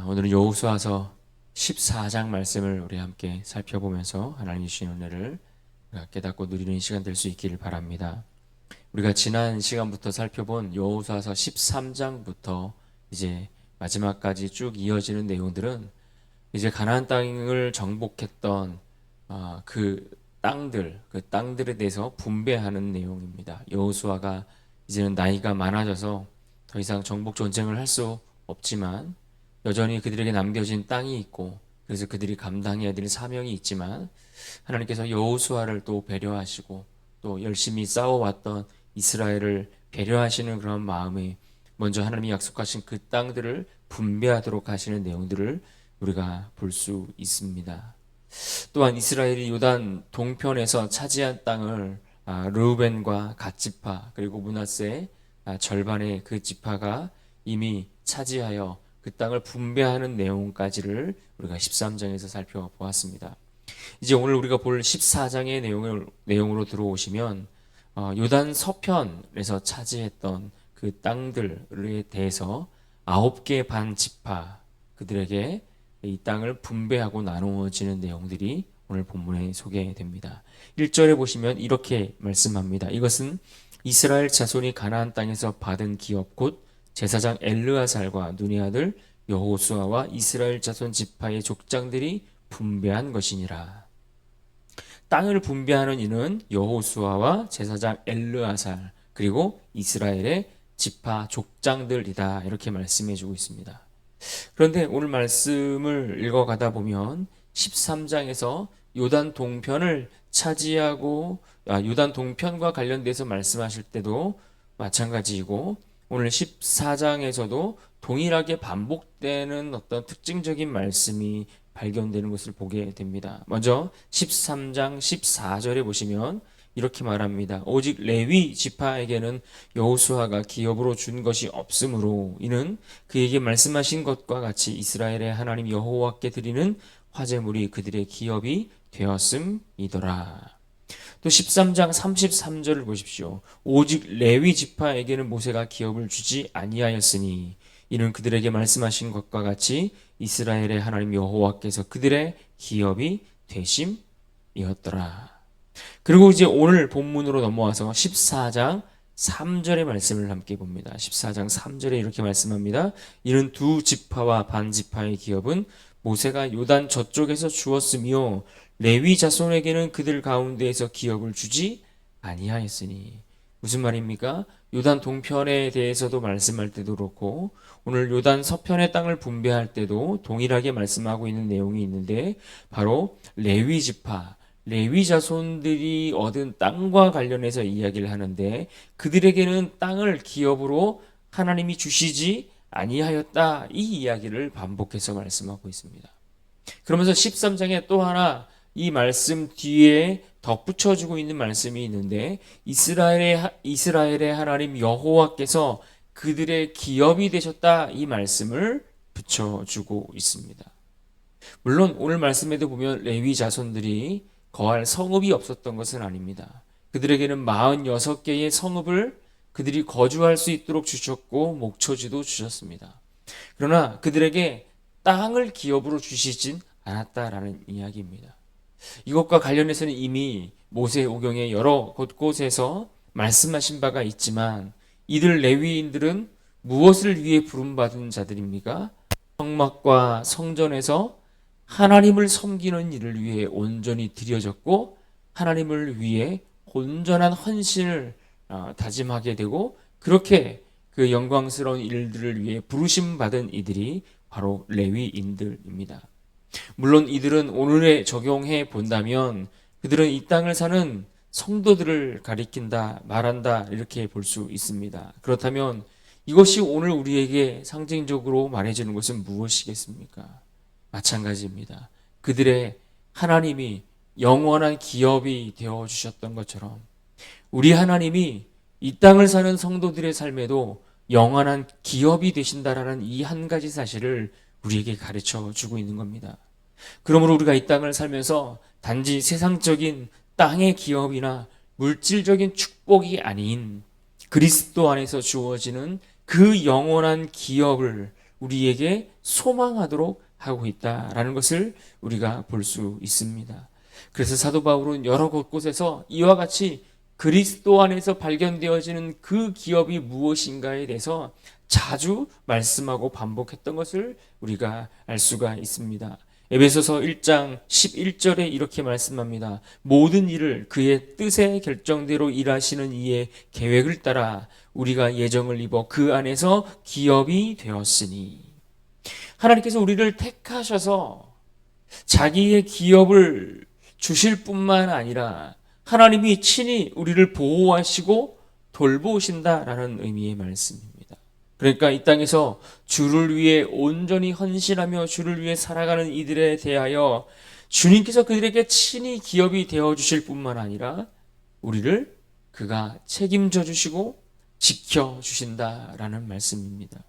오늘은 여호수아서 14장 말씀을 우리 함께 살펴보면서 하나님 주신 은혜를 깨닫고 누리는 시간 될 수 있기를 바랍니다. 우리가 지난 시간부터 살펴본 여호수아서 13장부터 이제 마지막까지 쭉 이어지는 내용들은 이제 가나안 땅을 정복했던 그 땅들에 대해서 분배하는 내용입니다. 여호수아가 이제는 나이가 많아져서 더 이상 정복 전쟁을 할 수 없지만 여전히 그들에게 남겨진 땅이 있고, 그래서 그들이 감당해야 될 사명이 있지만 하나님께서 여호수아를 또 배려하시고 또 열심히 싸워왔던 이스라엘을 배려하시는 그런 마음에 먼저 하나님이 약속하신 그 땅들을 분배하도록 하시는 내용들을 우리가 볼 수 있습니다. 또한 이스라엘이 요단 동편에서 차지한 땅을 르우벤과 갓 지파 그리고 므낫세의 절반의 그 지파가 이미 차지하여 그 땅을 분배하는 내용까지를 우리가 13장에서 살펴보았습니다. 이제 오늘 우리가 볼 14장의 내용으로 들어오시면 요단 서편에서 차지했던 그 땅들에 대해서 9개 반 지파 그들에게 이 땅을 분배하고 나누어지는 내용들이 오늘 본문에 소개됩니다. 1절에 보시면 이렇게 말씀합니다. 이것은 이스라엘 자손이 가나안 땅에서 받은 기업 곧 제사장 엘르아살과 눈의 아들 여호수아와 이스라엘 자손 지파의 족장들이 분배한 것이니라. 땅을 분배하는 이는 여호수아와 제사장 엘르아살 그리고 이스라엘의 지파 족장들이다, 이렇게 말씀해 주고 있습니다. 그런데 오늘 말씀을 읽어가다 보면 13장에서 요단 동편을 차지하고 요단 동편과 관련돼서 말씀하실 때도 마찬가지이고, 오늘 14장에서도 동일하게 반복되는 어떤 특징적인 말씀이 발견되는 것을 보게 됩니다. 먼저 13장 14절에 보시면 이렇게 말합니다. 오직 레위 지파에게는 여호수아가 기업으로 준 것이 없으므로 이는 그에게 말씀하신 것과 같이 이스라엘의 하나님 여호와께 드리는 화제물이 그들의 기업이 되었음이더라. 또 13장 33절을 보십시오. 오직 레위 지파에게는 모세가 기업을 주지 아니하였으니 이는 그들에게 말씀하신 것과 같이 이스라엘의 하나님 여호와께서 그들의 기업이 되심이었더라. 그리고 이제 오늘 본문으로 넘어와서 14장 3절의 말씀을 함께 봅니다. 14장 3절에 이렇게 말씀합니다. 이는 두 지파와 반 지파의 기업은 모세가 요단 저쪽에서 주었으며 레위 자손에게는 그들 가운데에서 기업을 주지 아니하였으니. 무슨 말입니까? 요단 동편에 대해서도 말씀할 때도 그렇고 오늘 요단 서편의 땅을 분배할 때도 동일하게 말씀하고 있는 내용이 있는데, 바로 레위 지파, 레위 자손들이 얻은 땅과 관련해서 이야기를 하는데, 그들에게는 땅을 기업으로 하나님이 주시지 아니하였다, 이 이야기를 반복해서 말씀하고 있습니다. 그러면서 13장에 또 하나 이 말씀 뒤에 덧붙여주고 있는 말씀이 있는데, 이스라엘의 하나님 여호와께서 그들의 기업이 되셨다, 이 말씀을 붙여주고 있습니다. 물론 오늘 말씀에도 보면 레위 자손들이 거할 성읍이 없었던 것은 아닙니다. 그들에게는 46개의 성읍을 그들이 거주할 수 있도록 주셨고 목초지도 주셨습니다. 그러나 그들에게 땅을 기업으로 주시진 않았다라는 이야기입니다. 이것과 관련해서는 이미 모세오경의 여러 곳곳에서 말씀하신 바가 있지만, 이들 레위인들은 무엇을 위해 부름받은 자들입니까? 성막과 성전에서 하나님을 섬기는 일을 위해 온전히 드려졌고 하나님을 위해 온전한 헌신을 다짐하게 되고, 그렇게 그 영광스러운 일들을 위해 부르심 받은 이들이 바로 레위인들입니다. 물론 이들은 오늘에 적용해 본다면 그들은 이 땅을 사는 성도들을 가리킨다, 말한다, 이렇게 볼 수 있습니다. 그렇다면 이것이 오늘 우리에게 상징적으로 말해주는 것은 무엇이겠습니까? 마찬가지입니다. 그들의 하나님이 영원한 기업이 되어주셨던 것처럼 우리 하나님이 이 땅을 사는 성도들의 삶에도 영원한 기업이 되신다라는 이 한 가지 사실을 우리에게 가르쳐 주고 있는 겁니다. 그러므로 우리가 이 땅을 살면서 단지 세상적인 땅의 기업이나 물질적인 축복이 아닌 그리스도 안에서 주어지는 그 영원한 기업을 우리에게 소망하도록 하고 있다라는 것을 우리가 볼 수 있습니다. 그래서 사도 바울은 여러 곳곳에서 이와 같이 그리스도 안에서 발견되어지는 그 기업이 무엇인가에 대해서 자주 말씀하고 반복했던 것을 우리가 알 수가 있습니다. 에베소서 1장 11절에 이렇게 말씀합니다. 모든 일을 그의 뜻의 결정대로 일하시는 이의 계획을 따라 우리가 예정을 입어 그 안에서 기업이 되었으니. 하나님께서 우리를 택하셔서 자기의 기업을 주실 뿐만 아니라 하나님이 친히 우리를 보호하시고 돌보신다라는 의미의 말씀입니다. 그러니까 이 땅에서 주를 위해 온전히 헌신하며 주를 위해 살아가는 이들에 대하여 주님께서 그들에게 친히 기업이 되어주실 뿐만 아니라 우리를 그가 책임져 주시고 지켜주신다라는 말씀입니다.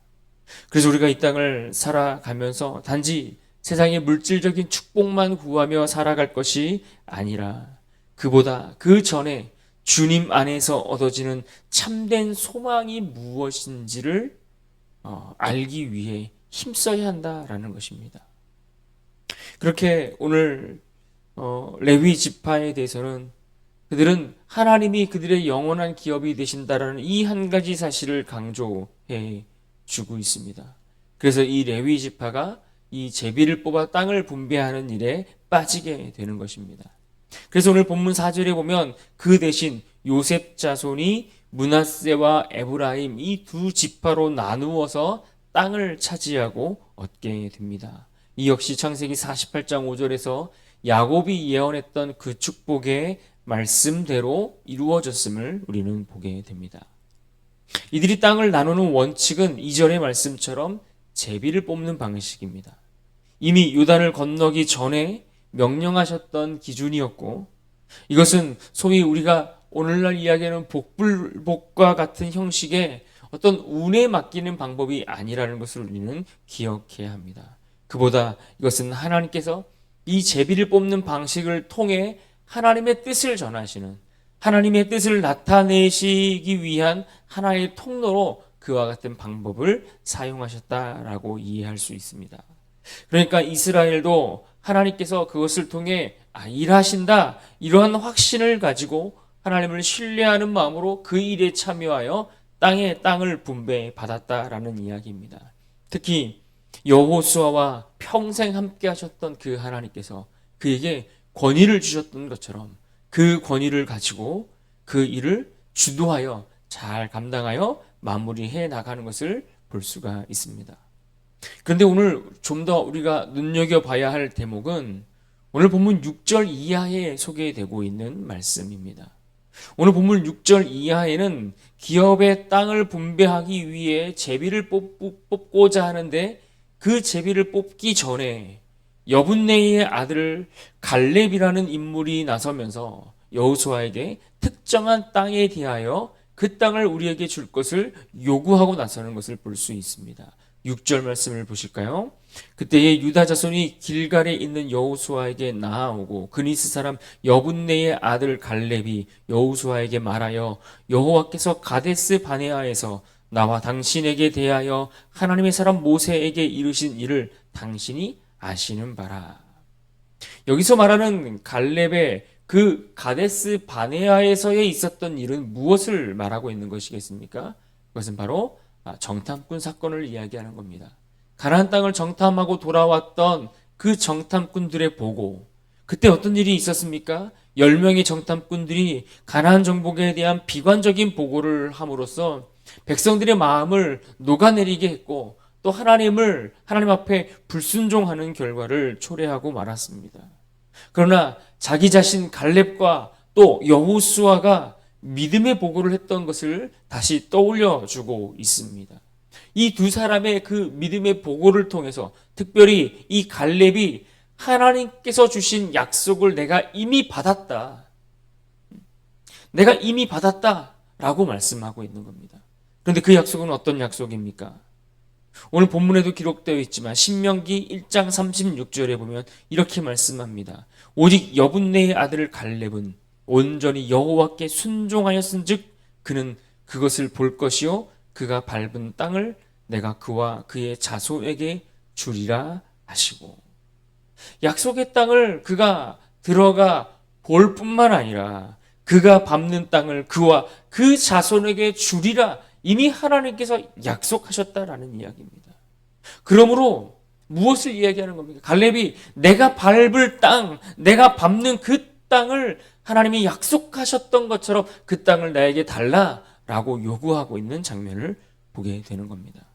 그래서 우리가 이 땅을 살아가면서 단지 세상의 물질적인 축복만 구하며 살아갈 것이 아니라 그보다 그 전에 주님 안에서 얻어지는 참된 소망이 무엇인지를 알기 위해 힘써야 한다라는 것입니다. 그렇게 오늘 레위 지파에 대해서는 그들은 하나님이 그들의 영원한 기업이 되신다라는 이 한 가지 사실을 강조해 주고 있습니다. 그래서 이 레위 지파가 이 제비를 뽑아 땅을 분배하는 일에 빠지게 되는 것입니다. 그래서 오늘 본문 4절에 보면 그 대신 요셉 자손이 므낫세와 에브라임 이 두 지파로 나누어서 땅을 차지하고 얻게 됩니다. 이 역시 창세기 48장 5절에서 야곱이 예언했던 그 축복의 말씀대로 이루어졌음을 우리는 보게 됩니다. 이들이 땅을 나누는 원칙은 2절의 말씀처럼 제비를 뽑는 방식입니다. 이미 요단을 건너기 전에 명령하셨던 기준이었고 이것은 소위 우리가 오늘날 이야기하는 복불복과 같은 형식의 어떤 운에 맡기는 방법이 아니라는 것을 우리는 기억해야 합니다. 그보다 이것은 하나님께서 이 제비를 뽑는 방식을 통해 하나님의 뜻을 전하시는 하나님의 뜻을 나타내시기 위한 하나의 통로로 그와 같은 방법을 사용하셨다라고 이해할 수 있습니다. 그러니까 이스라엘도 하나님께서 그것을 통해 일하신다 이러한 확신을 가지고 하나님을 신뢰하는 마음으로 그 일에 참여하여 땅을 분배받았다라는 이야기입니다. 특히 여호수아와 평생 함께 하셨던 그 하나님께서 그에게 권위를 주셨던 것처럼 그 권위를 가지고 그 일을 주도하여 잘 감당하여 마무리해 나가는 것을 볼 수가 있습니다. 그런데 오늘 좀 더 우리가 눈여겨봐야 할 대목은 오늘 본문 6절 이하에 소개되고 있는 말씀입니다. 오늘 본문 6절 이하에는 기업의 땅을 분배하기 위해 제비를 뽑고자 하는데 그 제비를 뽑기 전에 여분네의 아들 갈렙이라는 인물이 나서면서 여호수아에게 특정한 땅에 대하여 그 땅을 우리에게 줄 것을 요구하고 나서는 것을 볼 수 있습니다. 6절 말씀을 보실까요? 그때에 유다 자손이 길갈에 있는 여호수아에게 나아오고 그니스 사람 여분네의 아들 갈렙이 여호수아에게 말하여 여호와께서 가데스 바네아에서 나와 당신에게 대하여 하나님의 사람 모세에게 이르신 일을 당신이 아시는 바라. 여기서 말하는 갈렙의 그 가데스 바네아에서에 있었던 일은 무엇을 말하고 있는 것이겠습니까? 그것은 바로 정탐꾼 사건을 이야기하는 겁니다. 가나안 땅을 정탐하고 돌아왔던 그 정탐꾼들의 보고, 그때 어떤 일이 있었습니까? 10명의 정탐꾼들이 가나안 정복에 대한 비관적인 보고를 함으로써 백성들의 마음을 녹아내리게 했고 또 하나님 앞에 불순종하는 결과를 초래하고 말았습니다. 그러나 자기 자신 갈렙과 또 여호수아가 믿음의 보고를 했던 것을 다시 떠올려 주고 있습니다. 이 두 사람의 그 믿음의 보고를 통해서 특별히 이 갈렙이 하나님께서 주신 약속을 내가 이미 받았다. 내가 이미 받았다라고 말씀하고 있는 겁니다. 그런데 그 약속은 어떤 약속입니까? 오늘 본문에도 기록되어 있지만 신명기 1장 36절에 보면 이렇게 말씀합니다. 오직 여분네의 아들 갈렙은 온전히 여호와께 순종하였은즉 그는 그것을 볼 것이요 그가 밟은 땅을 내가 그와 그의 자손에게 주리라 하시고, 약속의 땅을 그가 들어가 볼 뿐만 아니라 그가 밟는 땅을 그와 그 자손에게 주리라 이미 하나님께서 약속하셨다라는 이야기입니다. 그러므로 무엇을 이야기하는 겁니까? 갈렙이 내가 밟을 땅, 내가 밟는 그 땅을 하나님이 약속하셨던 것처럼 그 땅을 나에게 달라라고 요구하고 있는 장면을 보게 되는 겁니다.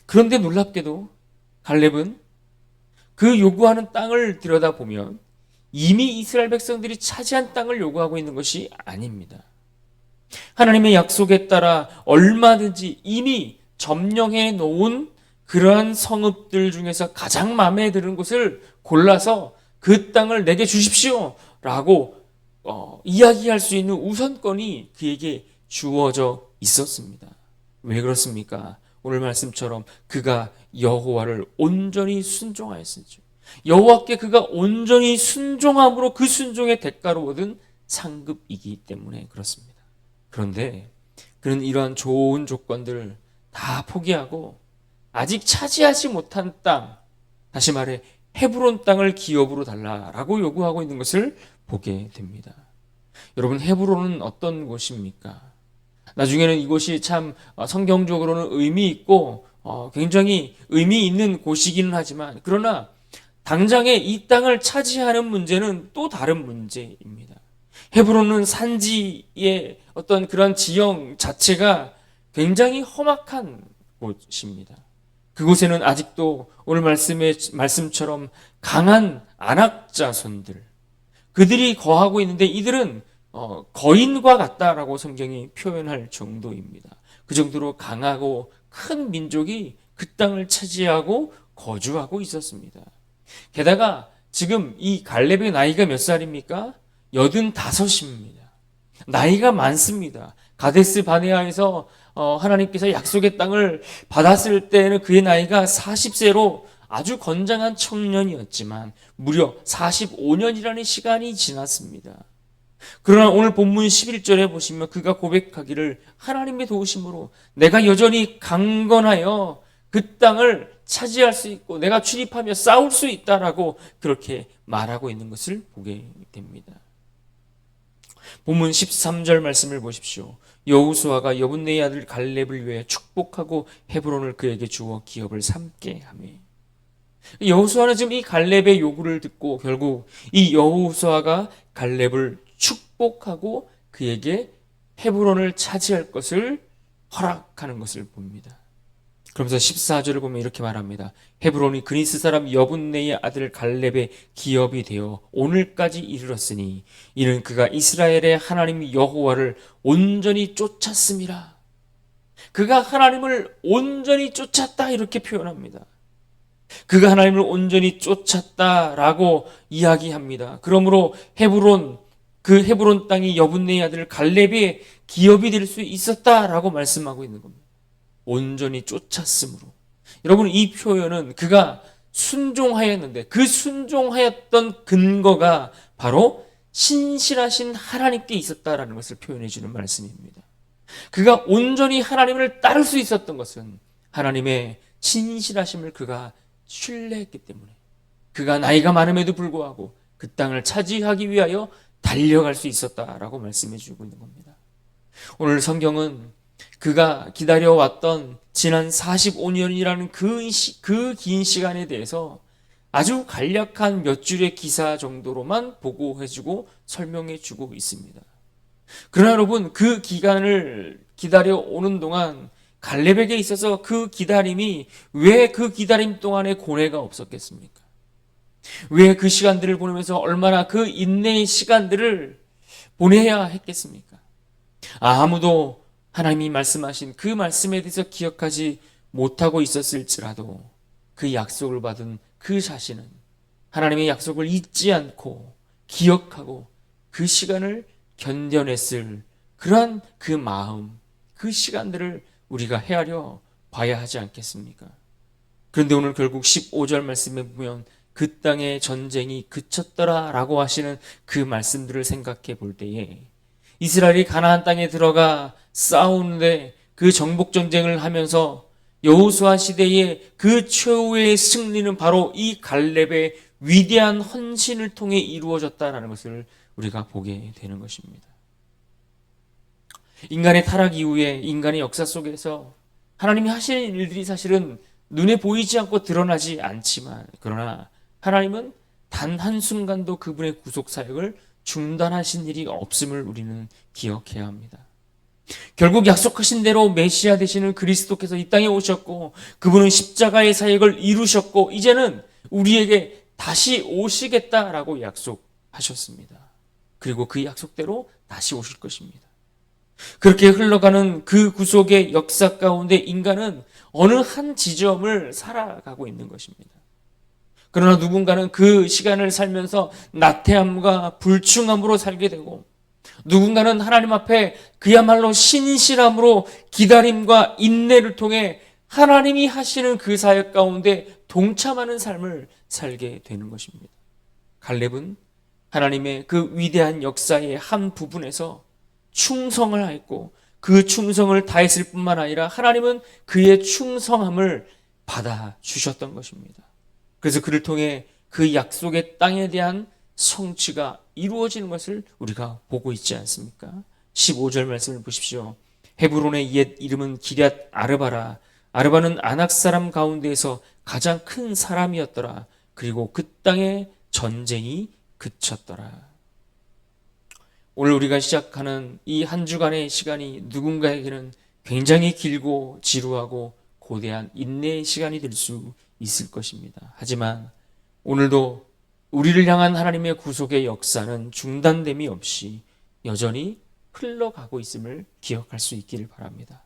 그런데 놀랍게도 갈렙은 그 요구하는 땅을 들여다보면 이미 이스라엘 백성들이 차지한 땅을 요구하고 있는 것이 아닙니다. 하나님의 약속에 따라 얼마든지 이미 점령해 놓은 그러한 성읍들 중에서 가장 마음에 드는 곳을 골라서 그 땅을 내게 주십시오 라고 이야기할 수 있는 우선권이 그에게 주어져 있었습니다. 왜 그렇습니까? 오늘 말씀처럼 그가 여호와를 온전히 순종하였으죠. 여호와께 그가 온전히 순종함으로 그 순종의 대가로 얻은 상급이기 때문에 그렇습니다. 그런데 그는 이러한 좋은 조건들을 다 포기하고 아직 차지하지 못한 땅, 다시 말해 헤브론 땅을 기업으로 달라라고 요구하고 있는 것을 보게 됩니다. 여러분, 헤브론은 어떤 곳입니까? 나중에는 이곳이 참 성경적으로는 의미 있고 굉장히 의미 있는 곳이기는 하지만, 그러나 당장에 이 땅을 차지하는 문제는 또 다른 문제입니다. 헤브론은 산지의 어떤 그런 지형 자체가 굉장히 험악한 곳입니다. 그곳에는 아직도 오늘 말씀처럼 강한 안악 자손들, 그들이 거하고 있는데 이들은 거인과 같다라고 성경이 표현할 정도입니다. 그 정도로 강하고 큰 민족이 그 땅을 차지하고 거주하고 있었습니다. 게다가 지금 이 갈렙의 나이가 몇 살입니까? 85입니다. 나이가 많습니다. 가데스 바네아에서 하나님께서 약속의 땅을 받았을 때는 그의 나이가 40세로 아주 건장한 청년이었지만 무려 45년이라는 시간이 지났습니다. 그러나 오늘 본문 11절에 보시면 그가 고백하기를 하나님의 도우심으로 내가 여전히 강건하여 그 땅을 차지할 수 있고 내가 출입하며 싸울 수 있다라고 그렇게 말하고 있는 것을 보게 됩니다. 본문 13절 말씀을 보십시오. 여호수아가 여분네의 아들 갈렙을 위해 축복하고 헤브론을 그에게 주어 기업을 삼게 하며, 여호수아는 지금 이 갈렙의 요구를 듣고 결국 이 여호수아가 갈렙을 축복하고 그에게 헤브론을 차지할 것을 허락하는 것을 봅니다. 그러면서 14절을 보면 이렇게 말합니다. 헤브론이 그니스 사람 여분네의 아들 갈렙의 기업이 되어 오늘까지 이르렀으니 이는 그가 이스라엘의 하나님 여호와를 온전히 쫓았음이라. 그가 하나님을 온전히 쫓았다 이렇게 표현합니다. 그가 하나님을 온전히 쫓았다라고 이야기합니다. 그러므로 그 헤브론 땅이 여분네의 아들 갈렙의 기업이 될 수 있었다라고 말씀하고 있는 겁니다. 온전히 쫓았으므로. 여러분, 이 표현은 그가 순종하였는데 그 순종하였던 근거가 바로 신실하신 하나님께 있었다라는 것을 표현해 주는 말씀입니다. 그가 온전히 하나님을 따를 수 있었던 것은 하나님의 신실하심을 그가 신뢰했기 때문에, 그가 나이가 많음에도 불구하고 그 땅을 차지하기 위하여 달려갈 수 있었다라고 말씀해 주고 있는 겁니다. 오늘 성경은 그가 기다려왔던 지난 45년이라는 그 긴 시간에 대해서 아주 간략한 몇 줄의 기사 정도로만 보고해주고 설명해주고 있습니다. 그러나 여러분, 그 기간을 기다려오는 동안 갈렙에게 있어서 그 기다림이 왜 그 기다림 동안에 고뇌가 없었겠습니까? 왜 그 시간들을 보내면서 얼마나 그 인내의 시간들을 보내야 했겠습니까? 아무도 하나님이 말씀하신 그 말씀에 대해서 기억하지 못하고 있었을지라도 그 약속을 받은 그 자신은 하나님의 약속을 잊지 않고 기억하고 그 시간을 견뎌냈을 그러한 그 마음, 그 시간들을 우리가 헤아려 봐야 하지 않겠습니까? 그런데 오늘 결국 15절 말씀에 보면 그 땅의 전쟁이 그쳤더라라고 하시는 그 말씀들을 생각해 볼 때에 이스라엘이 가나안 땅에 들어가 싸우는데 그 정복 전쟁을 하면서 여호수아 시대의 그 최후의 승리는 바로 이 갈렙의 위대한 헌신을 통해 이루어졌다라는 것을 우리가 보게 되는 것입니다. 인간의 타락 이후에 인간의 역사 속에서 하나님이 하시는 일들이 사실은 눈에 보이지 않고 드러나지 않지만, 그러나 하나님은 단 한순간도 그분의 구속 사역을 중단하신 일이 없음을 우리는 기억해야 합니다. 결국 약속하신 대로 메시아 되시는 그리스도께서 이 땅에 오셨고, 그분은 십자가의 사역을 이루셨고, 이제는 우리에게 다시 오시겠다라고 약속하셨습니다. 그리고 그 약속대로 다시 오실 것입니다. 그렇게 흘러가는 그 구속의 역사 가운데 인간은 어느 한 지점을 살아가고 있는 것입니다. 그러나 누군가는 그 시간을 살면서 나태함과 불충함으로 살게 되고, 누군가는 하나님 앞에 그야말로 신실함으로 기다림과 인내를 통해 하나님이 하시는 그 사역 가운데 동참하는 삶을 살게 되는 것입니다. 갈렙은 하나님의 그 위대한 역사의 한 부분에서 충성을 하였고, 그 충성을 다했을 뿐만 아니라 하나님은 그의 충성함을 받아주셨던 것입니다. 그래서 그를 통해 그 약속의 땅에 대한 성취가 이루어지는 것을 우리가 보고 있지 않습니까? 15절 말씀을 보십시오. 헤브론의 옛 이름은 기럇 아르바라. 아르바는 아낙 사람 가운데에서 가장 큰 사람이었더라. 그리고 그 땅에 전쟁이 그쳤더라. 오늘 우리가 시작하는 이 한 주간의 시간이 누군가에게는 굉장히 길고 지루하고 고대한 인내의 시간이 될 수 있을 것입니다. 하지만 오늘도 우리를 향한 하나님의 구속의 역사는 중단됨이 없이 여전히 흘러가고 있음을 기억할 수 있기를 바랍니다.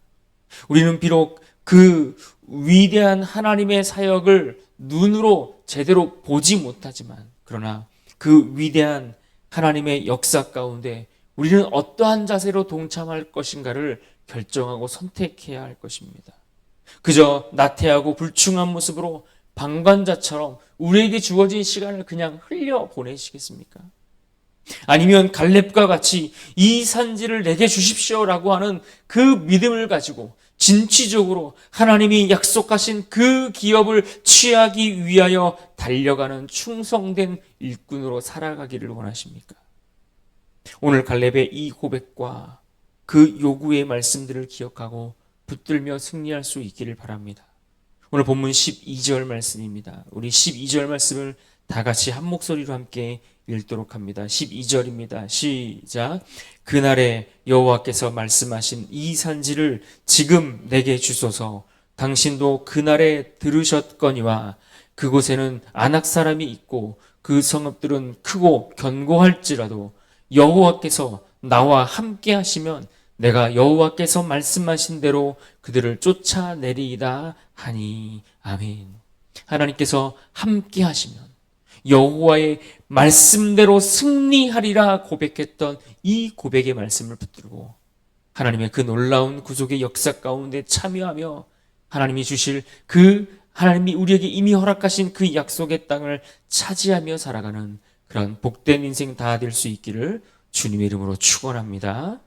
우리는 비록 그 위대한 하나님의 사역을 눈으로 제대로 보지 못하지만, 그러나 그 위대한 하나님의 역사 가운데 우리는 어떠한 자세로 동참할 것인가를 결정하고 선택해야 할 것입니다. 그저 나태하고 불충한 모습으로 방관자처럼 우리에게 주어진 시간을 그냥 흘려 보내시겠습니까? 아니면 갈렙과 같이 이 산지를 내게 주십시오라고 하는 그 믿음을 가지고 진취적으로 하나님이 약속하신 그 기업을 취하기 위하여 달려가는 충성된 일꾼으로 살아가기를 원하십니까? 오늘 갈렙의 이 고백과 그 요구의 말씀들을 기억하고 붙들며 승리할 수 있기를 바랍니다. 오늘 본문 12절 말씀입니다. 우리 12절 말씀을 다 같이 한 목소리로 함께 읽도록 합니다. 12절입니다. 시작. 그날에 여호와께서 말씀하신 이 산지를 지금 내게 주소서. 당신도 그날에 들으셨거니와 그곳에는 아낙 사람이 있고 그 성읍들은 크고 견고할지라도 여호와께서 나와 함께 하시면 내가 여호와께서 말씀하신 대로 그들을 쫓아내리이다 하니. 아멘. 하나님께서 함께 하시면 여호와의 말씀대로 승리하리라 고백했던 이 고백의 말씀을 붙들고 하나님의 그 놀라운 구속의 역사 가운데 참여하며 하나님이 주실 그 하나님이 우리에게 이미 허락하신 그 약속의 땅을 차지하며 살아가는 그런 복된 인생 다 될 수 있기를 주님의 이름으로 축원합니다.